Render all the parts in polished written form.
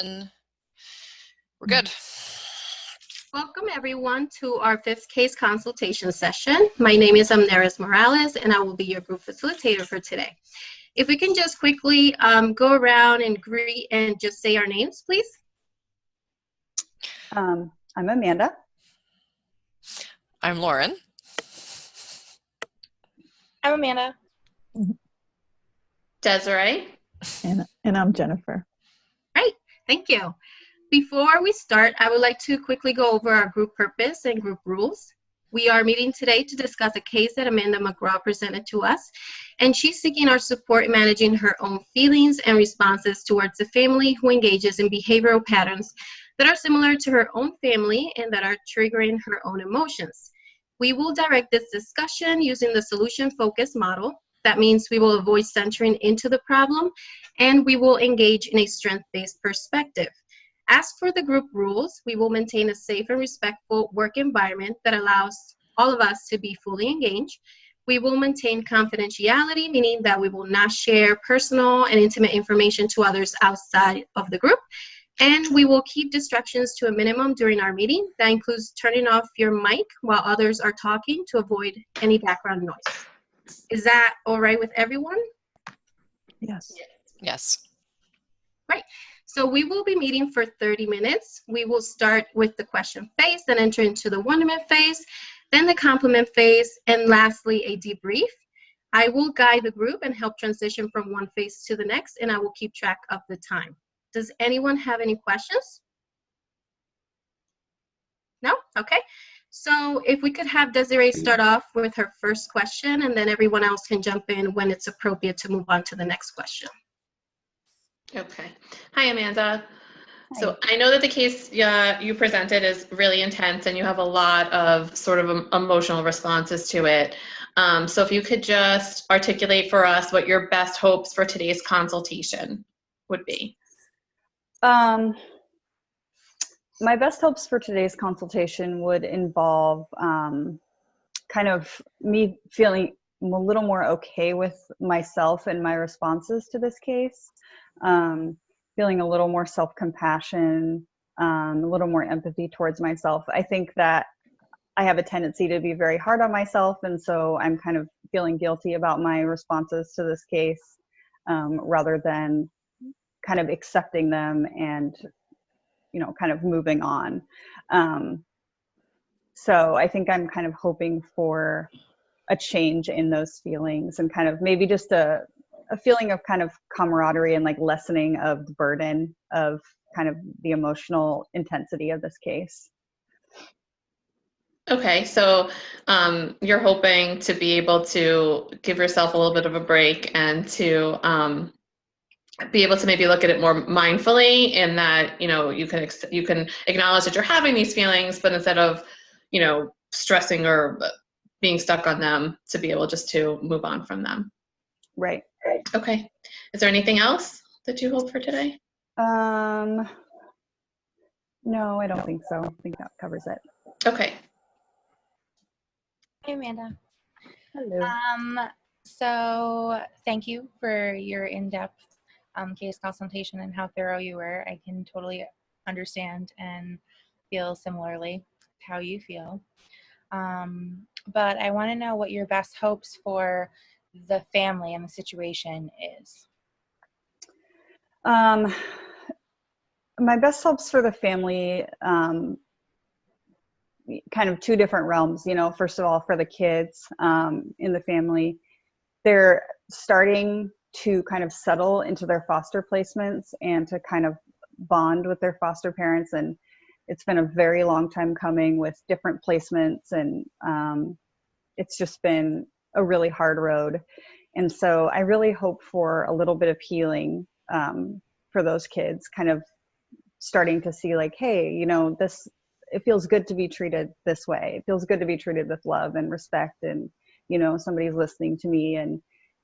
We're good. Welcome everyone to our 5th case consultation session. My name is Amneris Morales and I will be your group facilitator for today. If we can just quickly go around and greet and just say our names, please. I'm Amanda. I'm Lauren. I'm Amanda. Desiree. And I'm Jennifer. Great, thank you. Before we start, I would like to quickly go over our group purpose and group rules. We are meeting today to discuss a case that Amanda McGraw presented to us, and she's seeking our support in managing her own feelings and responses towards a family who engages in behavioral patterns that are similar to her own family and that are triggering her own emotions. We will direct this discussion using the solution-focused model. That means we will avoid centering into the problem, and we will engage in a strength-based perspective. As for the group rules, we will maintain a safe and respectful work environment that allows all of us to be fully engaged. We will maintain confidentiality, meaning that we will not share personal and intimate information to others outside of the group. And we will keep distractions to a minimum during our meeting. That includes turning off your mic while others are talking to avoid any background noise. Is that all right with everyone? Yes. Yes. Right. So we will be meeting for 30 minutes. We will start with the question phase, then enter into the wonderment phase, then the compliment phase, and lastly, a debrief. I will guide the group and help transition from one phase to the next, and I will keep track of the time. Does anyone have any questions? No? Okay. So if we could have Desiree start off with her first question, and then everyone else can jump in when it's appropriate to move on to the next question. Okay. Hi, Amanda. Hi. So I know that the case you presented is really intense and you have a lot of sort of emotional responses to it. So if you could just articulate for us what your best hopes for today's consultation would be. My best hopes for today's consultation would involve kind of me feeling a little more okay with myself and my responses to this case. Feeling a little more self-compassion, a little more empathy towards myself. I think that I have a tendency to be very hard on myself, and so I'm kind of feeling guilty about my responses to this case, rather than kind of accepting them and, you know, kind of moving on. So I think I'm kind of hoping for a change in those feelings and kind of maybe just a feeling of kind of camaraderie and like lessening of the burden of kind of the emotional intensity of this case. Okay, so you're hoping to be able to give yourself a little bit of a break and to be able to maybe look at it more mindfully, in that, you know, you can acknowledge that you're having these feelings, but instead of, you know, stressing or being stuck on them, to be able just to move on from them. Right. Okay. Is there anything else that you hope for today? No, I don't think so. I think that covers it. Okay. Hi, Amanda. Hello. So thank you for your in-depth case consultation and how thorough you were. I can totally understand and feel similarly how you feel. But I want to know what your best hopes for the family and the situation is. My best hopes for the family, kind of two different realms. You know, first of all, for the kids in the family, they're starting to kind of settle into their foster placements and to kind of bond with their foster parents. And it's been a very long time coming with different placements, and it's just been a really hard road. And so I really hope for a little bit of healing for those kids, kind of starting to see like, hey, you know, it feels good to be treated this way. It feels good to be treated with love and respect, and, you know, somebody's listening to me, and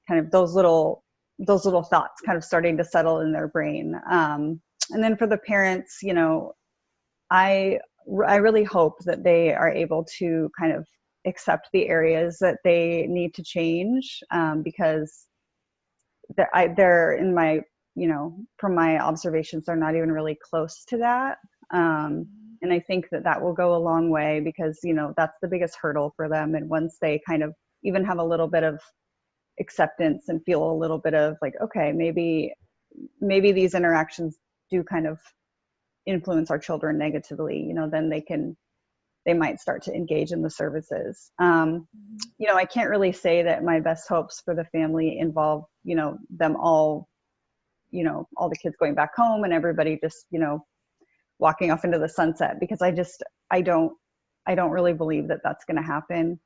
kind of those little thoughts kind of starting to settle in their brain. And then for the parents, you know, I really hope that they are able to kind of accept the areas that they need to change, because they're in my from my observations, they're not even really close to that. And I think that will go a long way because, that's the biggest hurdle for them. And once they kind of even have a little bit of acceptance and feel a little bit of like, okay, maybe these interactions do kind of influence our children negatively, then they might start to engage in the services. I can't really say that my best hopes for the family involve, them all, all the kids going back home and everybody just, walking off into the sunset, because I don't really believe that that's going to happen.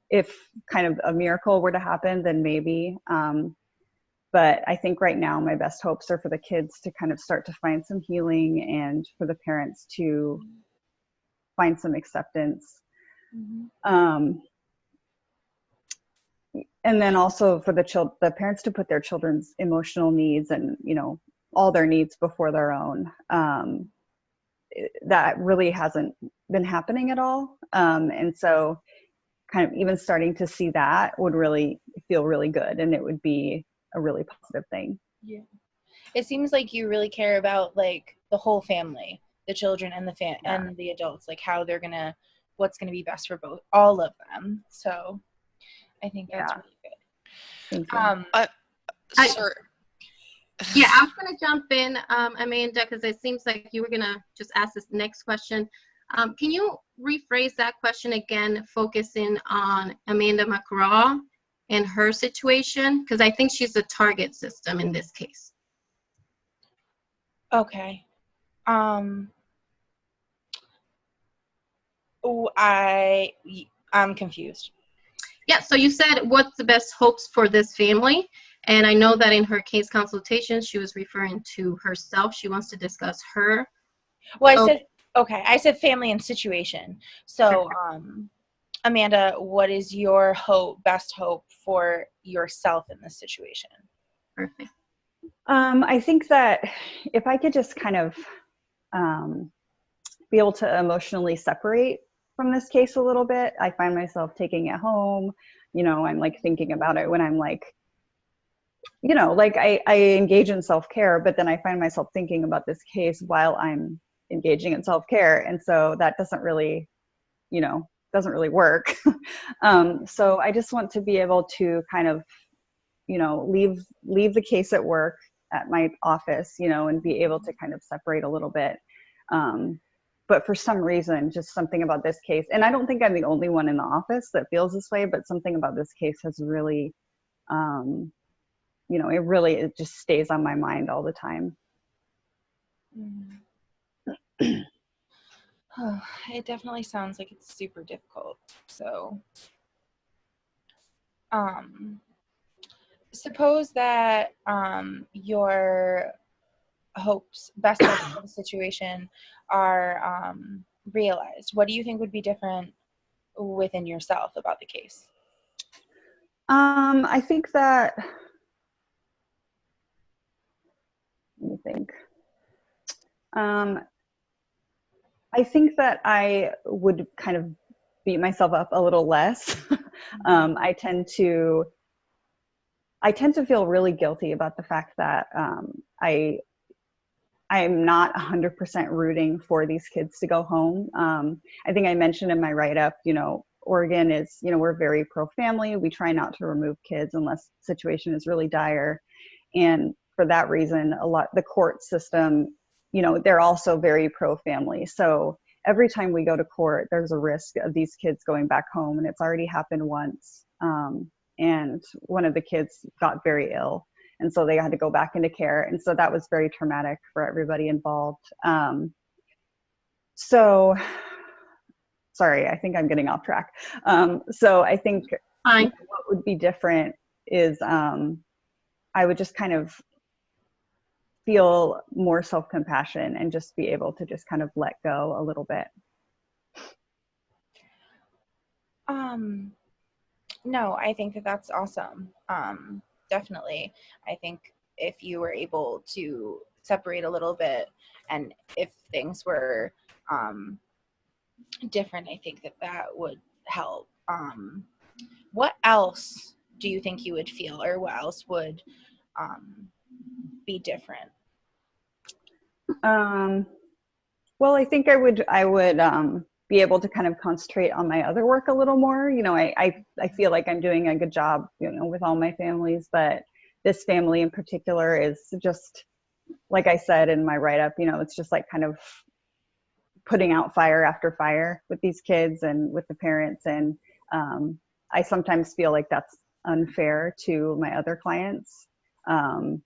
If kind of a miracle were to happen, then maybe. But I think right now my best hopes are for the kids to kind of start to find some healing and for the parents to find some acceptance. And then also for the parents to put their children's emotional needs and, all their needs before their own. That really hasn't been happening at all. And so kind of even starting to see that would really feel really good, and it would be a really positive thing. Yeah. It seems like you really care about like the whole family, the children and and the adults, like how what's gonna be best for all of them. So I think that's really good. Thank you. Sir. Yeah, I was going to jump in, Amanda, because it seems like you were going to just ask this next question. Can you rephrase that question again, focusing on Amanda McGraw and her situation? Because I think she's the target system in this case. Okay. I'm confused. Yeah, so you said what's the best hopes for this family? And I know that in her case consultation, she was referring to herself. She wants to discuss her. Well, I said family and situation. So, Amanda, what is your best hope for yourself in this situation? Perfect. I think that if I could just kind of be able to emotionally separate from this case a little bit. I find myself taking it home. I'm like thinking about it when I'm like, like I engage in self-care, but then I find myself thinking about this case while I'm engaging in self-care. And so that doesn't really work. So I just want to be able to kind of, leave the case at work at my office, and be able to kind of separate a little bit. But for some reason, just something about this case, and I don't think I'm the only one in the office that feels this way, but something about this case has really, it just stays on my mind all the time. It definitely sounds like it's super difficult. So, suppose that your best hopes for the situation are realized. What do you think would be different within yourself about the case? I think that, let me think. I think that I would kind of beat myself up a little less. I tend to feel really guilty about the fact that I'm not 100% rooting for these kids to go home. I think I mentioned in my write-up, Oregon is, we're very pro-family. We try not to remove kids unless the situation is really dire. And for that reason, the court system, they're also very pro-family. So every time we go to court, there's a risk of these kids going back home. And it's already happened once. And one of the kids got very ill. And so they had to go back into care. And so that was very traumatic for everybody involved. So, sorry, I think I'm getting off track. So I think what would be different is I would just kind of feel more self-compassion and just be able to just kind of let go a little bit. No, I think that's awesome. Definitely. I think if you were able to separate a little bit and if things were different, I think that would help. What else do you think you would feel, or what else would be different? Well, I think I would be able to kind of concentrate on my other work a little more. You know, I feel like I'm doing a good job, you know, with all my families, but this family in particular is just, like I said in my write-up, you know, it's just like kind of putting out fire after fire with these kids and with the parents. And I sometimes feel like that's unfair to my other clients. And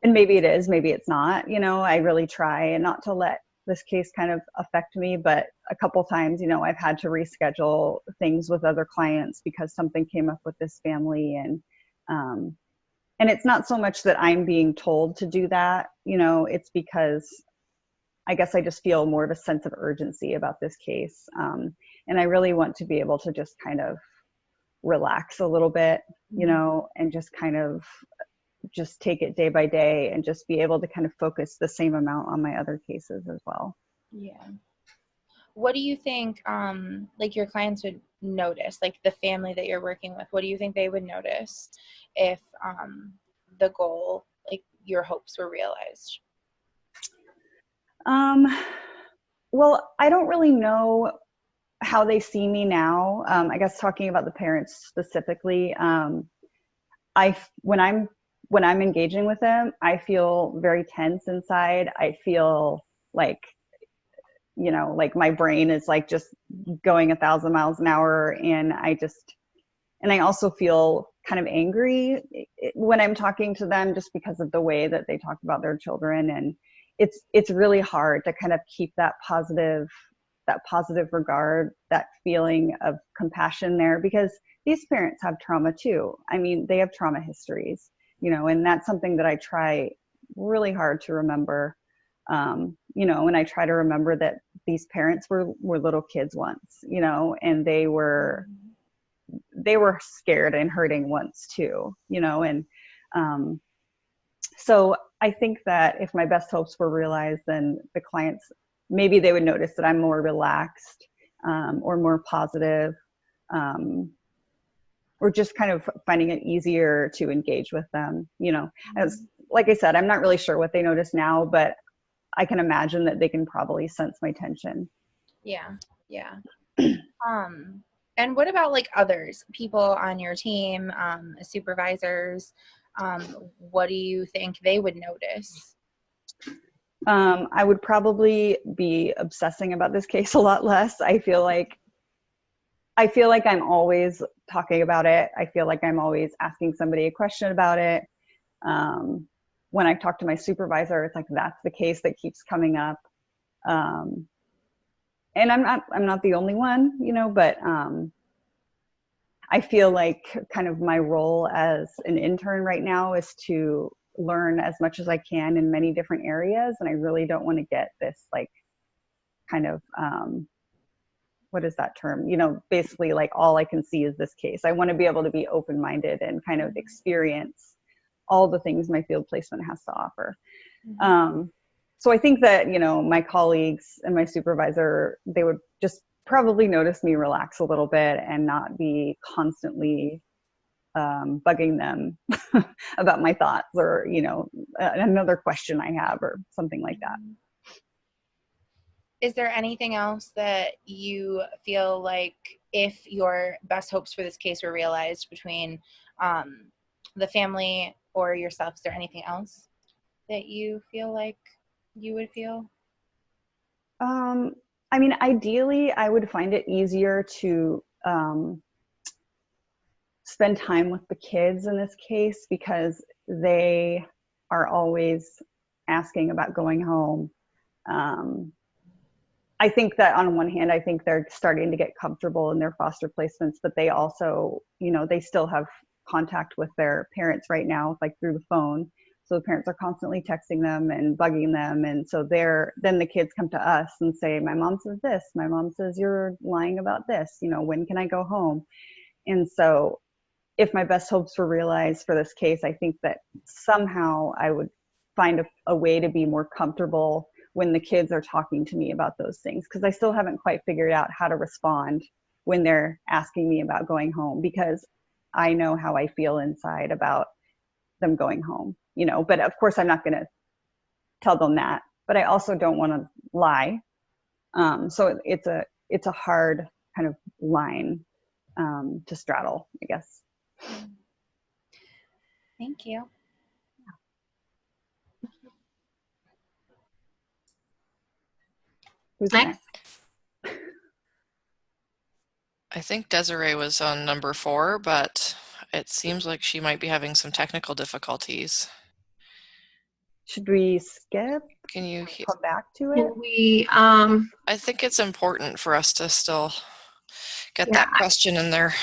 maybe it is, maybe it's not, you know, I really try and not to let this case kind of affect me, but a couple times, you know, I've had to reschedule things with other clients because something came up with this family. And it's not so much that I'm being told to do that, you know, it's because I guess I just feel more of a sense of urgency about this case. And I really want to be able to just kind of relax a little bit, you know, and just kind of just take it day by day and just be able to kind of focus the same amount on my other cases as well. Yeah. What do you think, like your clients would notice, like the family that you're working with, what do you think they would notice if the goal, like your hopes were realized? Well, I don't really know how they see me now. I guess talking about the parents specifically, when I'm engaging with them, I feel very tense inside. I feel like, you know, like my brain is like just going 1,000 miles an hour. And I also feel kind of angry when I'm talking to them just because of the way that they talk about their children. And it's really hard to kind of keep that positive regard, that feeling of compassion there, because these parents have trauma too. I mean, they have trauma histories, you know, and that's something that I try really hard to remember. You know, and I try to remember that these parents were little kids once, you know, and they were scared and hurting once too, you know, and so I think that if my best hopes were realized, then the clients, maybe they would notice that I'm more relaxed, or more positive, or just kind of finding it easier to engage with them. You know, as like I said, I'm not really sure what they notice now, but I can imagine that they can probably sense my tension. Yeah. Yeah. And what about like others, people on your team, supervisors? What do you think they would notice? I would probably be obsessing about this case a lot less. I feel like I'm always talking about it. I feel like I'm always asking somebody a question about it. When I talk to my supervisor, it's like that's the case that keeps coming up. And I'm not the only one, you know, but I feel like kind of my role as an intern right now is to learn as much as I can in many different areas. And I really don't want to get this like kind of, what is that term? You know, basically like all I can see is this case. I want to be able to be open-minded and kind of experience all the things my field placement has to offer. So I think that, you know, my colleagues and my supervisor, they would just probably notice me relax a little bit and not be constantly bugging them about my thoughts or, you know, another question I have or something like that. Is there anything else that you feel like if your best hopes for this case were realized between the family or yourself, is there anything else that you feel like you would feel? I mean, ideally, I would find it easier to spend time with the kids in this case because they are always asking about going home. I think that on one hand, I think they're starting to get comfortable in their foster placements, but they also, you know, they still have contact with their parents right now, like through the phone. So the parents are constantly texting them and bugging them. And so then the kids come to us and say, my mom says this, my mom says you're lying about this, you know, when can I go home? And so if my best hopes were realized for this case, I think that somehow I would find a way to be more comfortable when the kids are talking to me about those things, because I still haven't quite figured out how to respond when they're asking me about going home, because I know how I feel inside about them going home, you know, but of course I'm not going to tell them that, but I also don't want to lie. So it's a hard kind of line to straddle, I guess. Thank you. Who's Next. I think Desiree was on number 4, but it seems like she might be having some technical difficulties. Should we skip? Can you hear? Come back to it? Can we, I think it's important for us to still get Yeah. that question in there.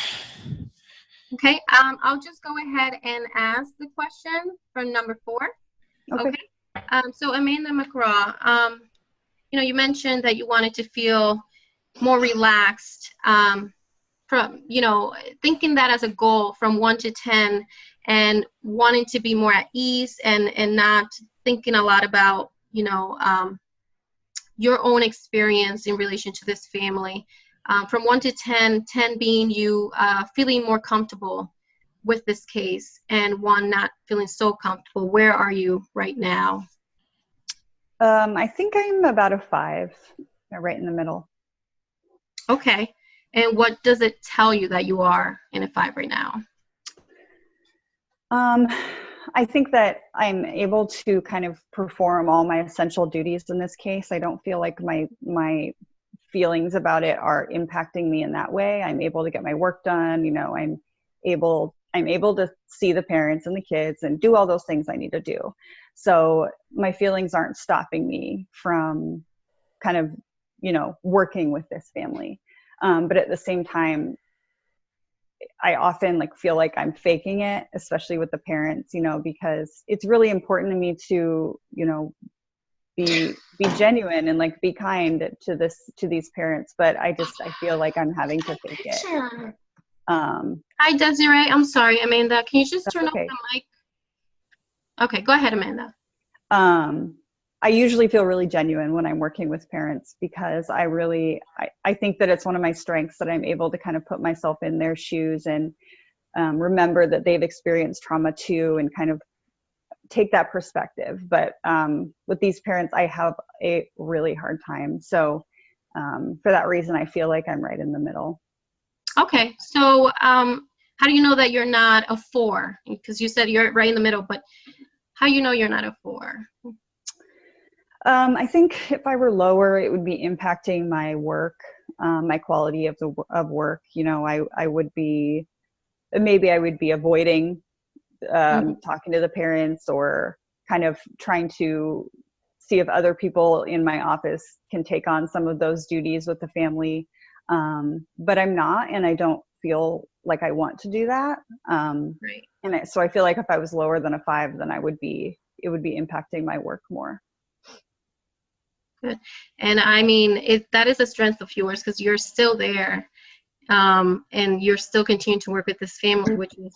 okay, I'll just go ahead and ask the question for number 4. Okay. So Amanda McGraw, you know, you mentioned that you wanted to feel more relaxed, from, you know, thinking that as a goal from 1 to 10 and wanting to be more at ease and not thinking a lot about, you know, your own experience in relation to this family. From 1 to 10, 10 being you feeling more comfortable with this case and 1 not feeling so comfortable. Where are you right now? I think I'm about a 5, right in the middle. Okay. And what does it tell you that you are in a 5 right now? I think that I'm able to kind of perform all my essential duties in this case. I don't feel like my feelings about it are impacting me in that way. I'm able to get my work done. You know, I'm able to see the parents and the kids and do all those things I need to do. So my feelings aren't stopping me from kind of, you know, working with this family. But at the same time, I often feel like I'm faking it, especially with the parents, you know, because it's really important to me to, you know, be genuine and be kind to these parents. But I feel like I'm having to fake it. Hi, Desiree. I'm sorry, Amanda. Can you just turn off okay. the mic? Okay, go ahead, Amanda. I usually feel really genuine when I'm working with parents because I think that it's one of my strengths that I'm able to kind of put myself in their shoes and remember that they've experienced trauma too and kind of take that perspective. But with these parents, I have a really hard time. So for that reason, I feel like I'm right in the middle. Okay, so how do you know that you're not a 4? Because you said you're right in the middle, but how do you know you're not a 4? I think if I were lower, it would be impacting my work, my quality of work. You know, I would be avoiding talking to the parents or kind of trying to see if other people in my office can take on some of those duties with the family. But I'm not, and I don't feel like I want to do that. Right. And so I feel like if I was lower than a 5, then it would be impacting my work more. Good. And I mean, that is a strength of yours because you're still there, and you're still continuing to work with this family, which is,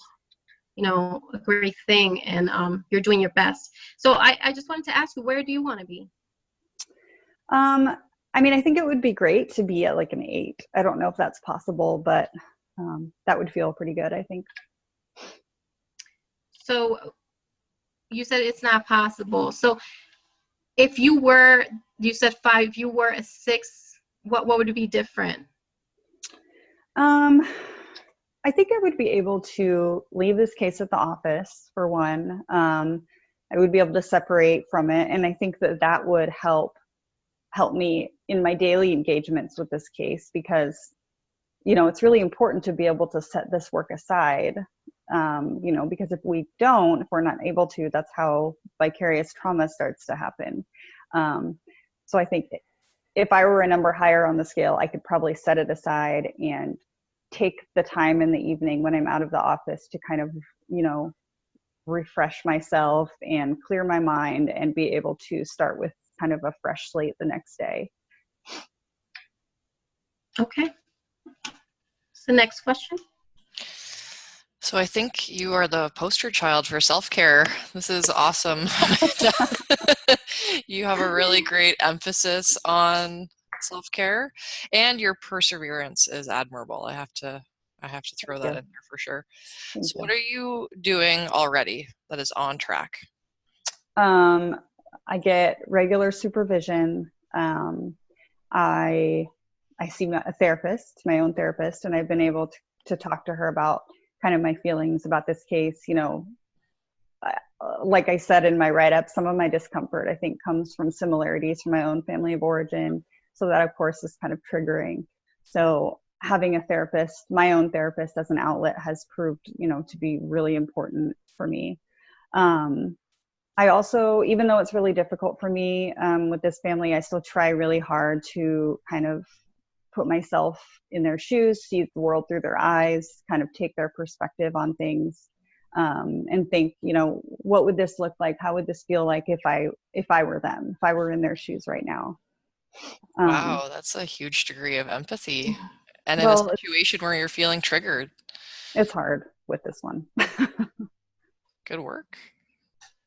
you know, a great thing, and you're doing your best. So I just wanted to ask you, where do you want to be? I mean, I think it would be great to be at an 8. I don't know if that's possible, but that would feel pretty good, I think. So you said it's not possible. So if you said 5, if you were a 6, what would be different? I think I would be able to leave this case at the office for one. I would be able to separate from it, and I think that would help me in my daily engagements with this case because, you know, it's really important to be able to set this work aside. You know, because if we're not able to, that's how vicarious trauma starts to happen. So I think if I were a number higher on the scale, I could probably set it aside and take the time in the evening when I'm out of the office to kind of, you know, refresh myself and clear my mind and be able to start with kind of a fresh slate the next day. Okay. So next question. So I think you are the poster child for self-care. This is awesome. You have a really great emphasis on self-care, and your perseverance is admirable. I have to throw that in there for sure. So what are you doing already that is on track? I get regular supervision. I see a therapist, my own therapist, and I've been able to talk to her about kind of my feelings about this case. Like I said in my write-up, some of my discomfort, I think, comes from similarities from my own family of origin. So that, of course, is kind of triggering. So having a therapist, my own therapist as an outlet, has proved, to be really important for me. I also, even though it's really difficult for me with this family, I still try really hard to kind of put myself in their shoes, see the world through their eyes, kind of take their perspective on things, and think, what would this look like? How would this feel like if I were them, if I were in their shoes right now? Wow, that's a huge degree of empathy. And in a Well, situation where you're feeling triggered. It's hard with this one. Good work.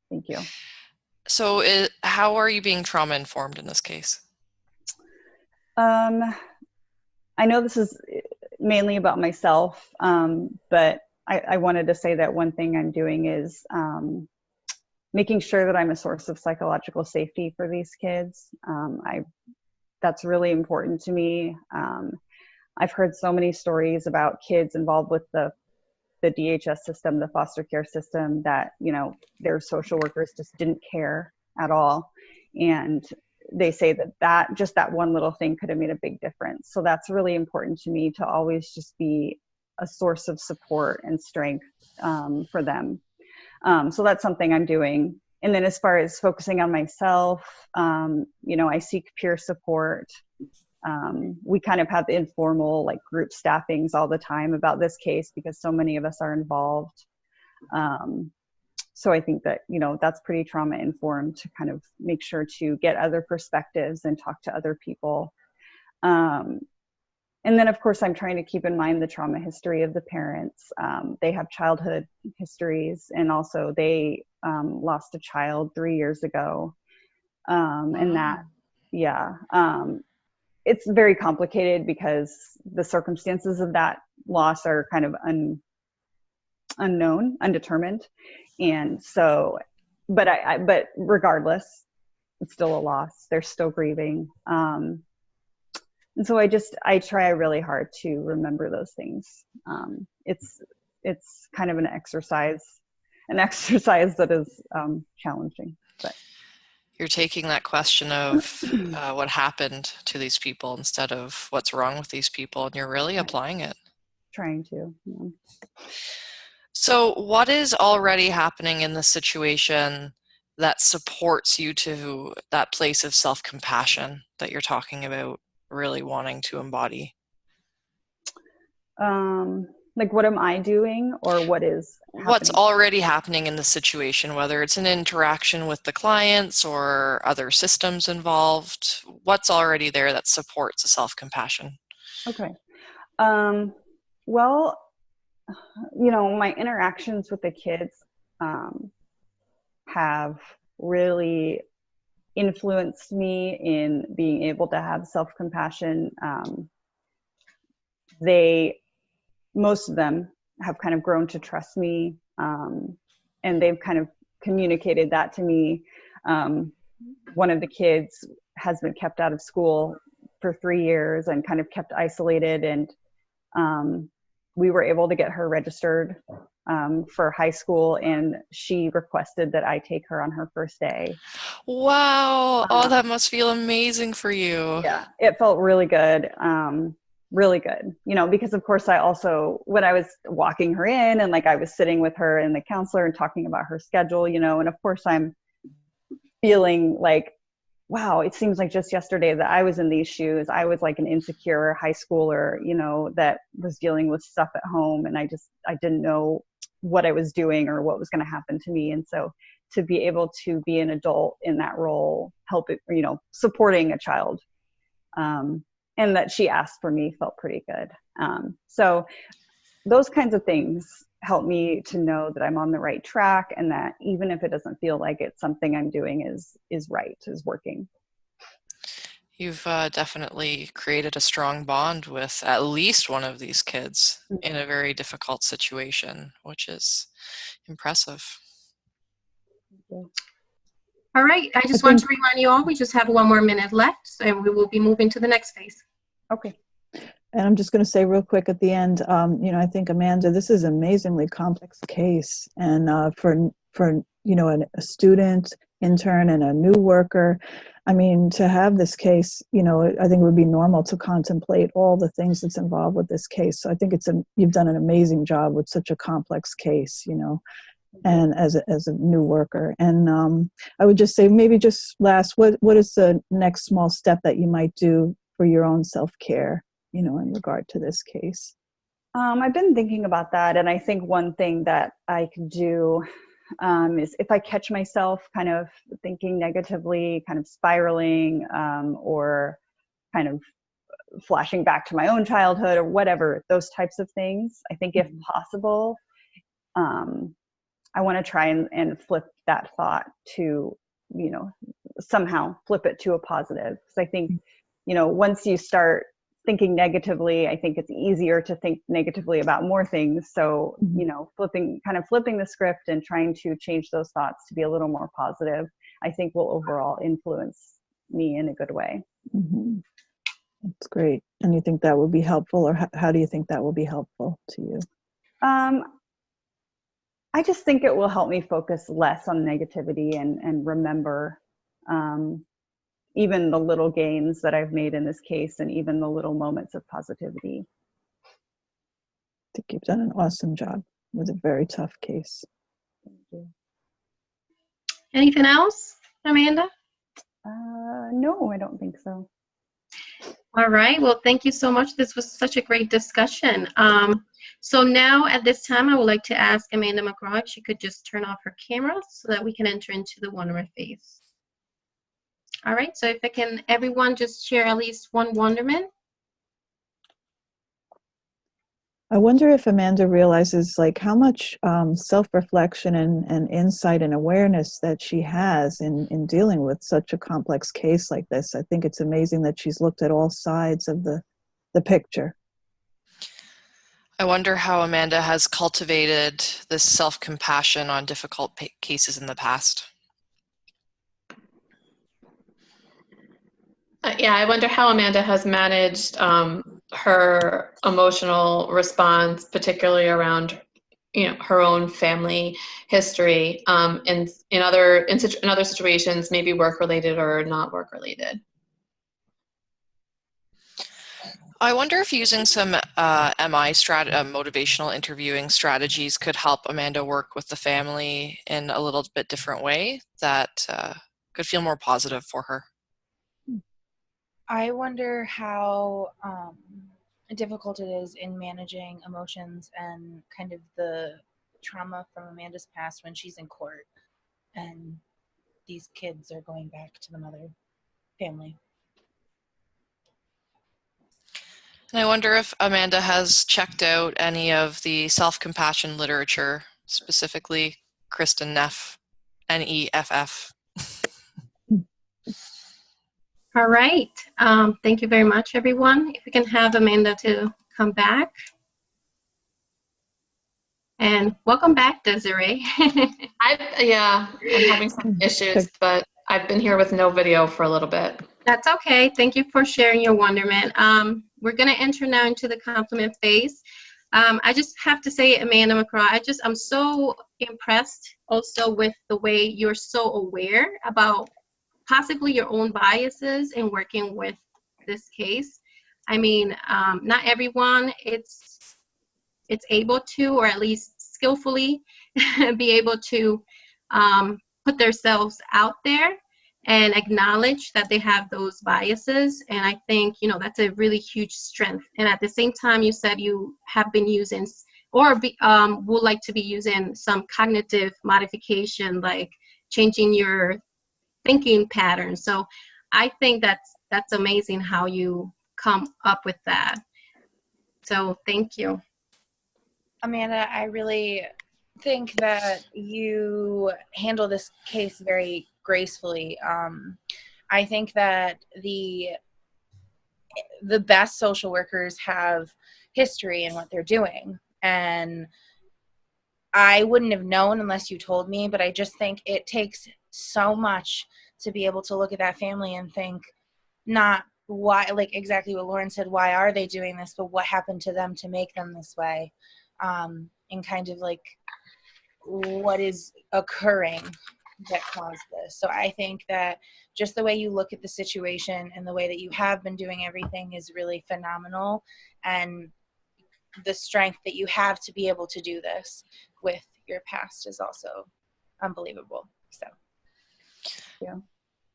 Thank you. So how are you being trauma informed in this case? I know this is mainly about myself, but I wanted to say that one thing I'm doing is making sure that I'm a source of psychological safety for these kids. That's really important to me. I've heard so many stories about kids involved with the DHS system, the foster care system, that, their social workers just didn't care at all. And they say that just that one little thing could have made a big difference. So that's really important to me, to always just be a source of support and strength for them. So that's something I'm doing. And then as far as focusing on myself, I seek peer support. We kind of have informal group staffings all the time about this case because so many of us are involved. So I think that, that's pretty trauma informed, to kind of make sure to get other perspectives and talk to other people. And then, of course, I'm trying to keep in mind the trauma history of the parents. They have childhood histories, and also they lost a child 3 years ago. And that, yeah, it's very complicated because the circumstances of that loss are kind of unknown, undetermined. And so, but regardless, it's still a loss. They're still grieving. And so I try really hard to remember those things. It's kind of an exercise that is challenging, but. You're taking that question of what happened to these people instead of what's wrong with these people, and you're really applying it. Trying to. Yeah. So what is already happening in this situation that supports you to that place of self-compassion that you're talking about really wanting to embody? What am I doing, or what is happening? What's already happening in the situation, whether it's an interaction with the clients or other systems involved, what's already there that supports a self-compassion? Okay. Well, my interactions with the kids have really influenced me in being able to have self-compassion. Most of them have kind of grown to trust me, and they've kind of communicated that to me. One of the kids has been kept out of school for 3 years and kind of kept isolated, and we were able to get her registered for high school, and she requested that I take her on her first day. Wow. Oh, that must feel amazing for you. Yeah, it felt really good. Really good, because of course when I was walking her in and I was sitting with her and the counselor and talking about her schedule, and of course I'm feeling wow, it seems like just yesterday that I was in these shoes. I was an insecure high schooler, that was dealing with stuff at home, and I didn't know what I was doing or what was going to happen to me. And so to be able to be an adult in that role, supporting a child, and that she asked for me, felt pretty good. So those kinds of things help me to know that I'm on the right track, and that even if it doesn't feel like it, something I'm doing is right, is working. You've definitely created a strong bond with at least one of these kids in a very difficult situation, which is impressive. All right, I just want to remind you all, we just have 1 more minute left, so we will be moving to the next phase. Okay. And I'm just going to say real quick at the end, I think, Amanda, this is an amazingly complex case. And for a student, intern, and a new worker, I mean, to have this case, I think it would be normal to contemplate all the things that's involved with this case. So I think you've done an amazing job with such a complex case, and as a new worker. And I would just say, maybe just last, what is the next small step that you might do for your own self-care, in regard to this case? I've been thinking about that, and I think one thing that I could do is if I catch myself kind of thinking negatively, kind of spiraling, or kind of flashing back to my own childhood or whatever, those types of things, I think if possible, I want to try and flip that thought to, somehow flip it to a positive. Because I think, once you start thinking negatively, I think it's easier to think negatively about more things. So, flipping the script and trying to change those thoughts to be a little more positive, I think will overall influence me in a good way. Mm-hmm. That's great. And you think that will be helpful, or how do you think that will be helpful to you? I just think it will help me focus less on negativity and remember even the little gains that I've made in this case, and even the little moments of positivity. I think you've done an awesome job with a very tough case. Thank you. Anything else, Amanda? No, I don't think so. All right, well, thank you so much. This was such a great discussion. So now at this time, I would like to ask Amanda McGraw if she could just turn off her camera so that we can enter into the wonderment phase. All right, so if I can, everyone just share at least one wonderment. I wonder if Amanda realizes how much self-reflection and insight and awareness that she has in dealing with such a complex case like this. I think it's amazing that she's looked at all sides of the picture. I wonder how Amanda has cultivated this self-compassion on difficult cases in the past. Yeah, I wonder how Amanda has managed her emotional response, particularly around, her own family history, and in other situations, maybe work related or not work related. I wonder if using some motivational interviewing strategies could help Amanda work with the family in a little bit different way that could feel more positive for her. I wonder how difficult it is in managing emotions and kind of the trauma from Amanda's past when she's in court and these kids are going back to the mother family. And I wonder if Amanda has checked out any of the self-compassion literature, specifically Kristen Neff, Neff. All right, thank you very much, everyone. If we can have Amanda to come back. And welcome back, Desiree. I'm having some issues, but I've been here with no video for a little bit. That's okay. Thank you for sharing your wonderment. We're going to enter now into the compliment phase. I just have to say, Amanda McGraw, I'm so impressed also with the way you're so aware about possibly your own biases in working with this case. I mean, not everyone it's able to, or at least skillfully, be able to put themselves out there and acknowledge that they have those biases. And I think, that's a really huge strength. And at the same time, you said you have been using or would like to be using some cognitive modification, like changing your thinking pattern. So I think that's amazing how you come up with that. So thank you. Amanda, I really think that you handle this case very gracefully. I think that the best social workers have history in what they're doing, and I wouldn't have known unless you told me, but I just think it takes so much to be able to look at that family and think, not why, like exactly what Lauren said, why are they doing this, but what happened to them to make them this way, and kind of like what is occurring that caused this. So I think that just the way you look at the situation and the way that you have been doing everything is really phenomenal, and the strength that you have to be able to do this with your past is also unbelievable. So Yeah.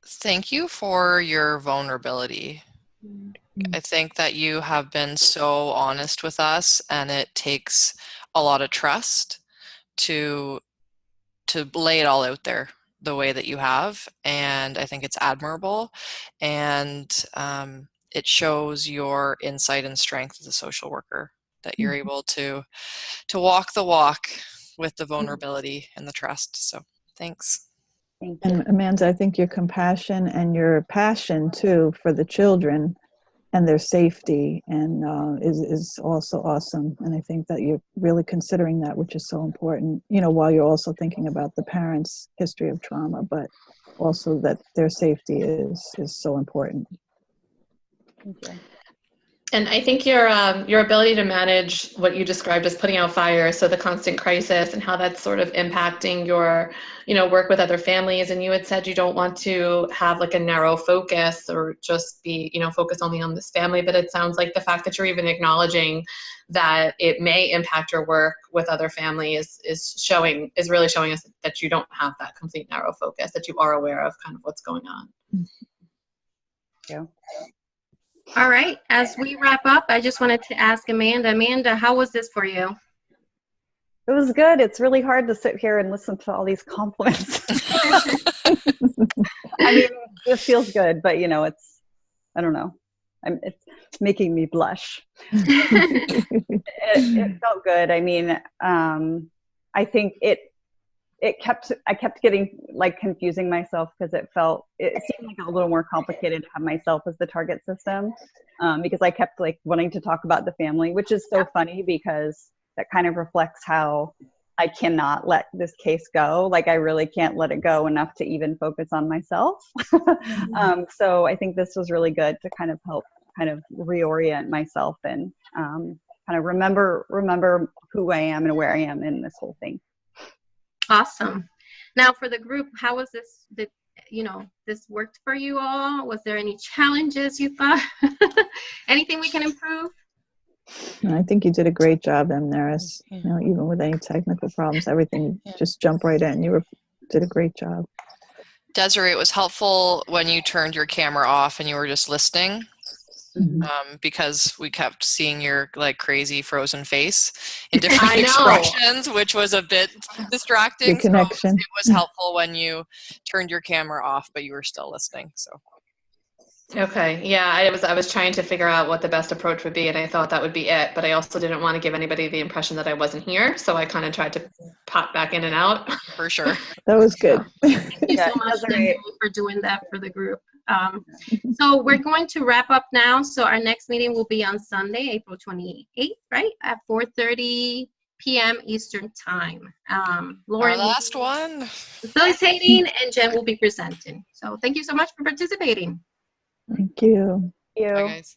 Thank you for your vulnerability. I think that you have been so honest with us, and it takes a lot of trust to lay it all out there the way that you have, and I think it's admirable, and it shows your insight and strength as a social worker, that you're able to walk the walk with the vulnerability and the trust. So thanks. Thank you. And Amanda, I think your compassion and your passion too for the children and their safety and is also awesome. And I think that you're really considering that, which is so important, you know, while you're also thinking about the parents' history of trauma, but also that their safety is so important. Thank you. And I think your ability to manage what you described as putting out fires, so the constant crisis and how that's sort of impacting your, you know, work with other families. And you had said you don't want to have like a narrow focus or just be, you know, focused only on this family. But it sounds like the fact that you're even acknowledging that it may impact your work with other families is really showing us that you don't have that complete narrow focus, that you are aware of kind of what's going on. Yeah. All right, as we wrap up, I just wanted to ask Amanda. Amanda, how was this for you? It was good. It's really hard to sit here and listen to all these compliments. I mean, it feels good, but you know, I don't know. It's making me blush. It felt good. I mean, I think I kept getting like confusing myself because it seemed like a little more complicated to have myself as the target system, because I kept like wanting to talk about the family, which is so funny because that kind of reflects how I cannot let this case go. Like I really can't let it go enough to even focus on myself. So I think this was really good to kind of help kind of reorient myself and kind of remember who I am and where I am in this whole thing. Awesome. Now for the group, how was this, this worked for you all? Was there any challenges you thought? Anything we can improve? I think you did a great job, Maris. You know, even with any technical problems, everything just jumped right in. You did a great job. Desiree, it was helpful when you turned your camera off and you were just listening. Because we kept seeing your like crazy frozen face in different expressions, which was a bit distracting. Good connection. So it was helpful when you turned your camera off, but you were still listening. So. Okay. Yeah, I was trying to figure out what the best approach would be, and I thought that would be it, but I also didn't want to give anybody the impression that I wasn't here, so I kind of tried to pop back in and out. For sure. That was good. Thank you so much, Desiree, for doing that for the group. So we're going to wrap up now. So our next meeting will be on Sunday, April 28th, right? At 4:30 p.m. Eastern time. Lauren, our last one. Facilitating, and Jen will be presenting. So thank you so much for participating. Thank you. Thank you. Bye, guys.